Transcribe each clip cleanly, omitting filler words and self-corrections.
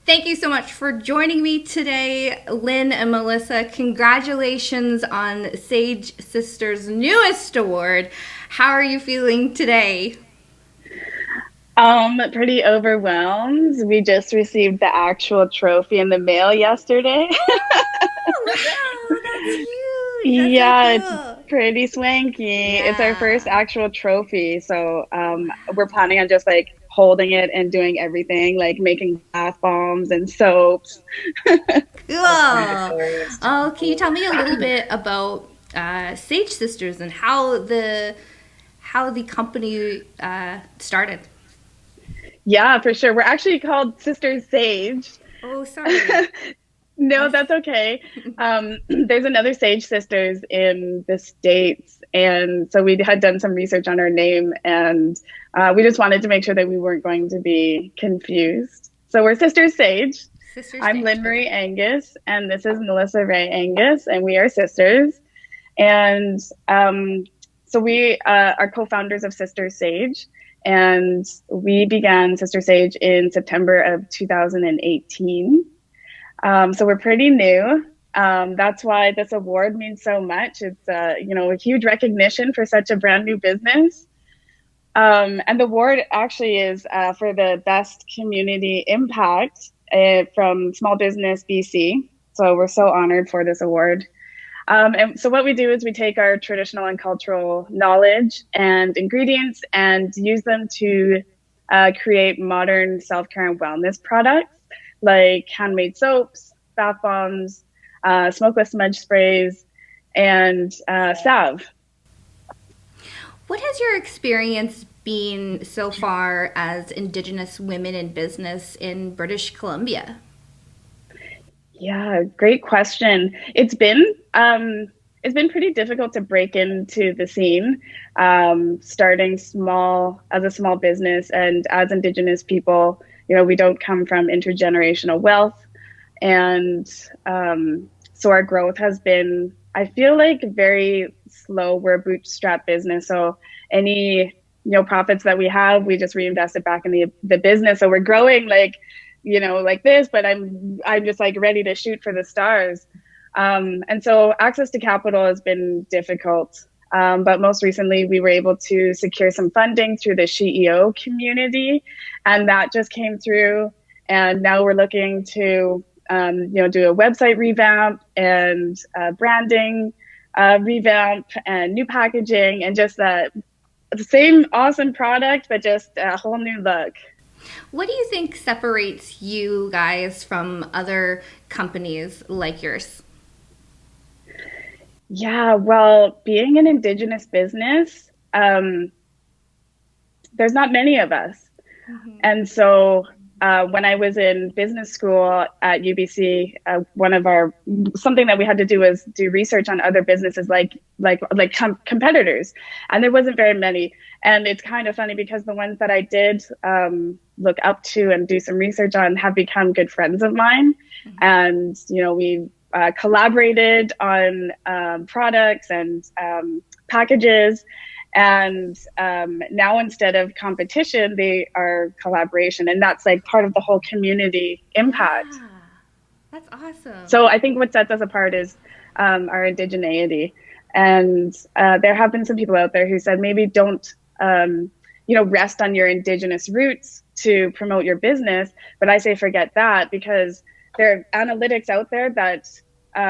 Thank you so much for joining me today, Lynn and Melissa. Congratulations on Sage Sisters' newest award. How are you feeling today? Pretty overwhelmed. We just received the actual trophy in the mail yesterday. Oh, wow, that's huge. That's so Yeah, it's cool. pretty swanky. It's our first Yeah. actual trophy, so we're Wow. planning on just like holding it and doing everything, like making bath bombs and soaps. Cool. Oh, can you tell me a little bit about Sage Sisters and how the company started? Yeah, for sure. We're actually called Sisters Sage. Oh, sorry. No, that's okay. There's another Sage Sisters in the States. And so we had done some research on our name and we just wanted to make sure that we weren't going to be confused. So we're Sisters Sage. Sister I'm Sage. Lynn Marie Okay. Angus, and this is Melissa Ray Angus, and we are sisters. And so we are co founders of Sister Sage. And we began Sister Sage in September of 2018. So we're pretty new. That's why this award means so much. It's a huge recognition for such a brand new business. And the award actually is for the best community impact from Small Business BC. So we're so honored for this award. And so what we do is we take our traditional and cultural knowledge and ingredients and use them to create modern self-care and wellness products like handmade soaps, bath bombs, smokeless smudge sprays, and salve. What has your experience been so far as Indigenous women in business in British Columbia? Yeah, great question. It's been pretty difficult to break into the scene, starting small as a small business and as Indigenous people. We don't come from intergenerational wealth, and so our growth has been, I feel like, very slow. We're a bootstrap business, so any profits that we have, we just reinvest it back in the business. So we're growing like this, but I'm just like ready to shoot for the stars. And so access to capital has been difficult. But most recently, we were able to secure some funding through the CEO community, and that just came through. And now we're looking to, do a website revamp and branding revamp and new packaging and just the same awesome product, but just a whole new look. What do you think separates you guys from other companies like yours? Yeah, well, being an Indigenous business, there's not many of us. Mm-hmm. And so when I was in business school at UBC, something that we had to do was do research on other businesses like competitors, and there wasn't very many. And it's kind of funny because the ones that I did look up to and do some research on have become good friends of mine, Mm-hmm. and we collaborated on products and packages. And now instead of competition, they are collaboration. And that's like part of the whole community impact. Yeah, that's awesome. So I think what sets us apart is our indigeneity. And there have been some people out there who said maybe don't, rest on your indigenous roots to promote your business. But I say forget that, because there are analytics out there that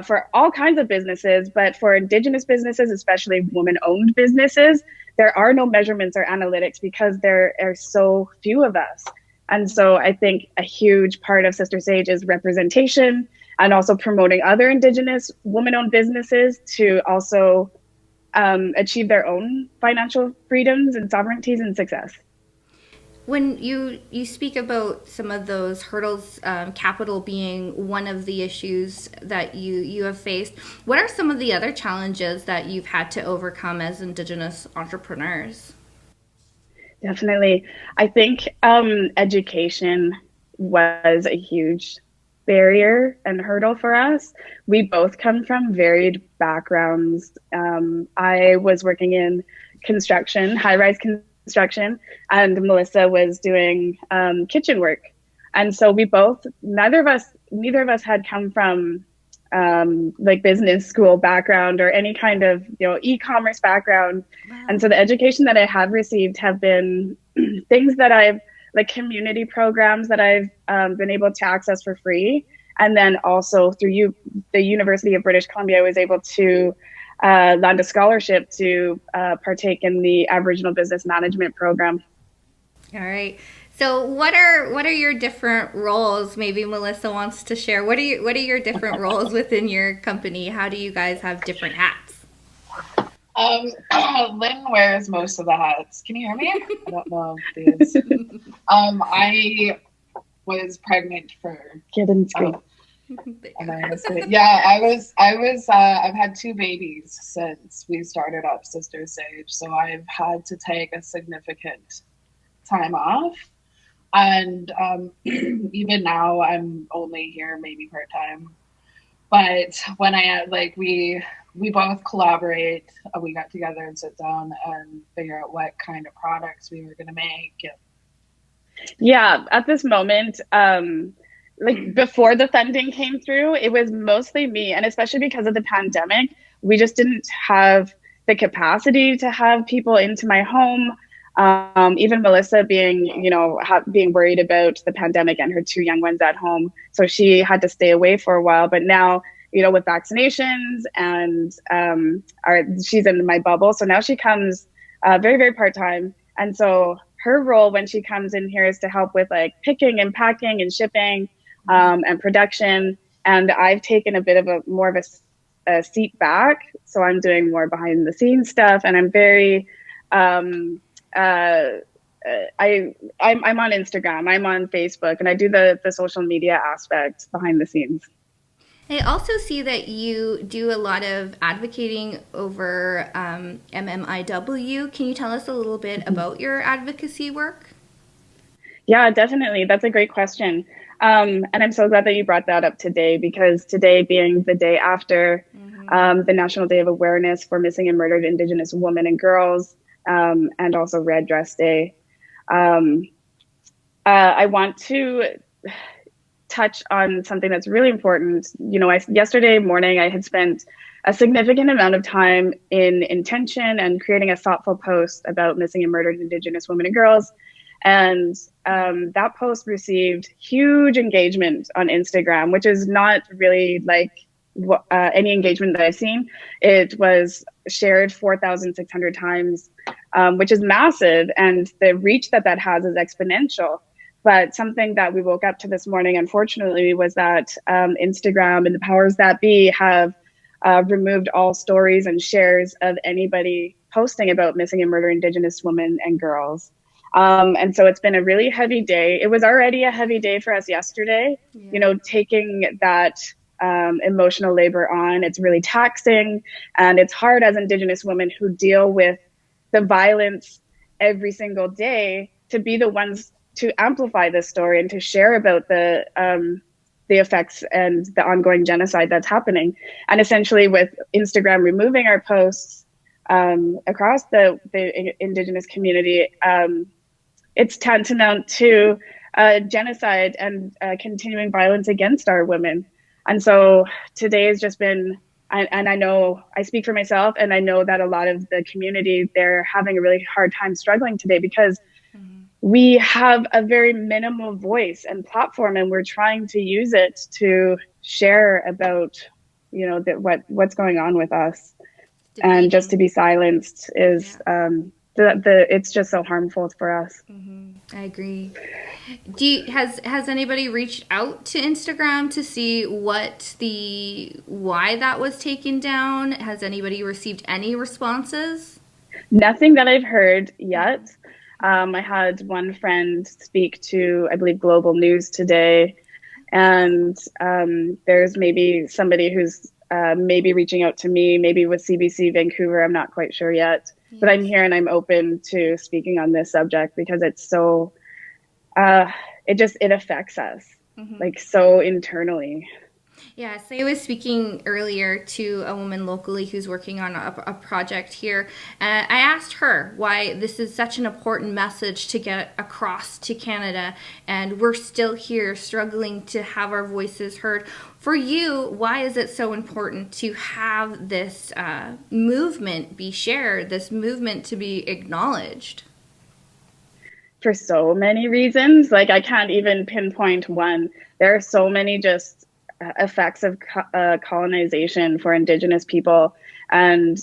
for all kinds of businesses, but for indigenous businesses, especially woman-owned businesses, there are no measurements or analytics because there are so few of us. And so I think a huge part of Sister Sage is representation and also promoting other indigenous woman-owned businesses to also achieve their own financial freedoms and sovereignties and success. When you speak about some of those hurdles, capital being one of the issues that you have faced, what are some of the other challenges that you've had to overcome as Indigenous entrepreneurs? Definitely. I think education was a huge barrier and hurdle for us. We both come from varied backgrounds. I was working in construction, high rise construction, and Melissa was doing kitchen work. And so we both, neither of us had come from like business school background or any kind of, e-commerce background. And Wow. so the education that I have received have been things that I've, like community programs that I've been able to access for free. And then also through the University of British Columbia, I was able to land a scholarship to partake in the Aboriginal Business Management program. All right. So what are your different roles? Maybe Melissa wants to share. What are your different roles within your company? How do you guys have different hats? Um, Lynn wears most of the hats. Can you hear me? I don't know if these. I was pregnant for. Get in screen. Oh, and I was yeah, I was. I've had two babies since we started up Sister Sage, so I've had to take a significant time off, and even now I'm only here maybe part time. But when I like we both collaborate. We got together and sit down and figure out what kind of products we were going to make. Yeah, at this moment, like before the funding came through, it was mostly me. And especially because of the pandemic, we just didn't have the capacity to have people into my home. Even Melissa being, being worried about the pandemic and her two young ones at home. So she had to stay away for a while. But now, with vaccinations and she's in my bubble. So now she comes very, very part time. And so her role when she comes in here is to help with like picking and packing and shipping and production. And I've taken a bit of a more of a seat back. So I'm doing more behind the scenes stuff. And I'm very, uh, I'm on Instagram, I'm on Facebook, and I do the social media aspect behind the scenes. I also see that you do a lot of advocating over MMIW. Can you tell us a little bit about your advocacy work? Yeah, definitely. That's a great question. And I'm so glad that you brought that up today because today being the day after the National Day of Awareness for Missing and Murdered Indigenous Women and Girls, and also Red Dress Day, um, I want to touch on something that's really important. Yesterday morning, I had spent a significant amount of time in intention and creating a thoughtful post about missing and murdered Indigenous women and girls. And that post received huge engagement on Instagram, which is not really like any engagement that I've seen. It was shared 4,600 times, which is massive. And the reach that has is exponential. But something that we woke up to this morning, unfortunately, was that Instagram and the powers that be have removed all stories and shares of anybody posting about missing and murdered Indigenous women and girls. And so it's been a really heavy day. It was already a heavy day for us yesterday, taking that emotional labor on. It's really taxing and it's hard as Indigenous women who deal with the violence every single day to be the ones to amplify this story and to share about the effects and the ongoing genocide that's happening. And essentially with Instagram removing our posts across the Indigenous community, it's tantamount to genocide and continuing violence against our women. And so today has just been, and I know I speak for myself, and I know that a lot of the community, they're having a really hard time struggling today because we have a very minimal voice and platform, and we're trying to use it to share about, what's going on with us. Debating. And just to be silenced is, it's just so harmful for us. I agree. Has anybody reached out to Instagram to see why that was taken down? Has anybody received any responses? Nothing that I've heard yet. I had one friend speak to, I believe, Global News today, and there's maybe somebody who's maybe reaching out to me, maybe with CBC Vancouver. I'm not quite sure yet, but I'm here and I'm open to speaking on this subject because it's so, it affects us like so internally. Yeah, so I was speaking earlier to a woman locally who's working on a project here. I asked her why this is such an important message to get across to Canada, and we're still here struggling to have our voices heard. For you, why is it so important to have this movement be shared, this movement to be acknowledged? For so many reasons. Like, I can't even pinpoint one. There are so many just effects of colonization for Indigenous people. And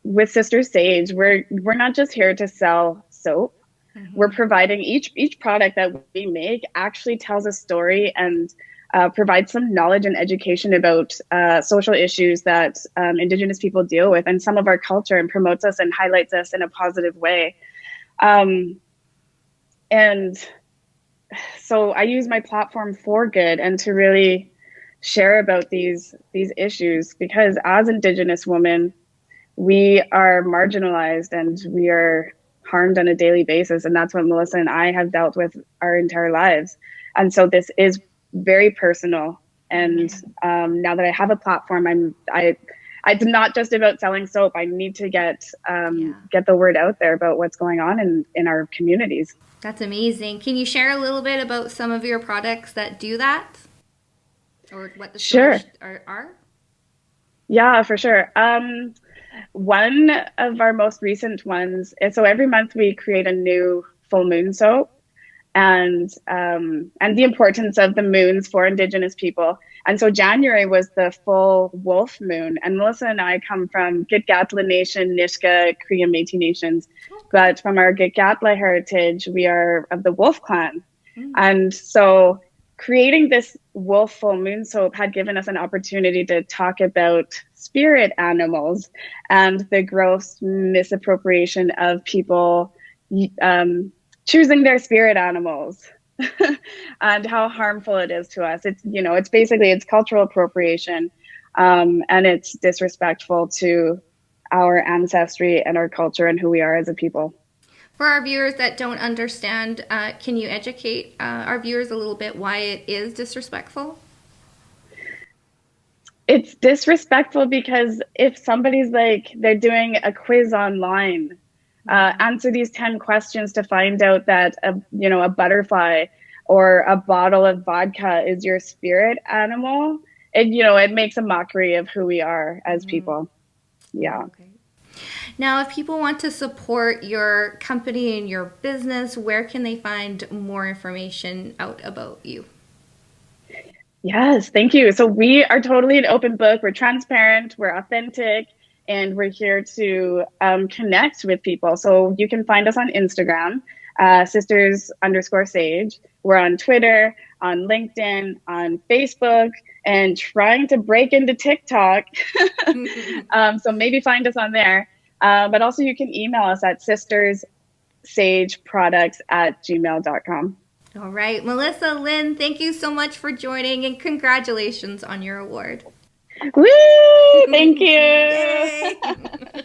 with Sister Sage, we're not just here to sell soap. We're providing each product that we make actually tells a story and provides some knowledge and education about social issues that Indigenous people deal with and some of our culture, and promotes us and highlights us in a positive way. And so I use my platform for good and to really share about these issues, because as Indigenous women, we are marginalized and we are harmed on a daily basis. And that's what Melissa and I have dealt with our entire lives. And so this is very personal. And now that I have a platform, it's not just about selling soap. I need to get the word out there about what's going on in our communities. That's amazing. Can you share a little bit about some of your products that do that? Or what the Sure. stores are? Yeah, for sure. One of our most recent ones, so every month we create a new full moon soap, and the importance of the moons for Indigenous people. And so January was the full wolf moon, and Melissa and I come from Gitgatla Nation, Nishka, Cree, Métis nations, but from our Gitgatla heritage, we are of the wolf clan. And so creating this wolf full moon soap had given us an opportunity to talk about spirit animals and the gross misappropriation of people choosing their spirit animals and how harmful it is to us. It's basically, it's cultural appropriation, and it's disrespectful to our ancestry and our culture and who we are as a people. For our viewers that don't understand, can you educate our viewers a little bit why it is disrespectful? It's disrespectful because if somebody's like, they're doing a quiz online, answer these 10 questions to find out that a butterfly or a bottle of vodka is your spirit animal, it makes a mockery of who we are as people. Yeah. Okay. Now, if people want to support your company and your business, where can they find more information out about you? Yes, thank you. So we are totally an open book. We're transparent, we're authentic, and we're here to connect with people. So you can find us on Instagram, sisters_sage. We're on Twitter, on LinkedIn, on Facebook, and trying to break into TikTok. So maybe find us on there. But also you can email us at sistersageproducts@gmail.com. All right. Melissa, Lynn, thank you so much for joining, and congratulations on your award. Woo! Thank you.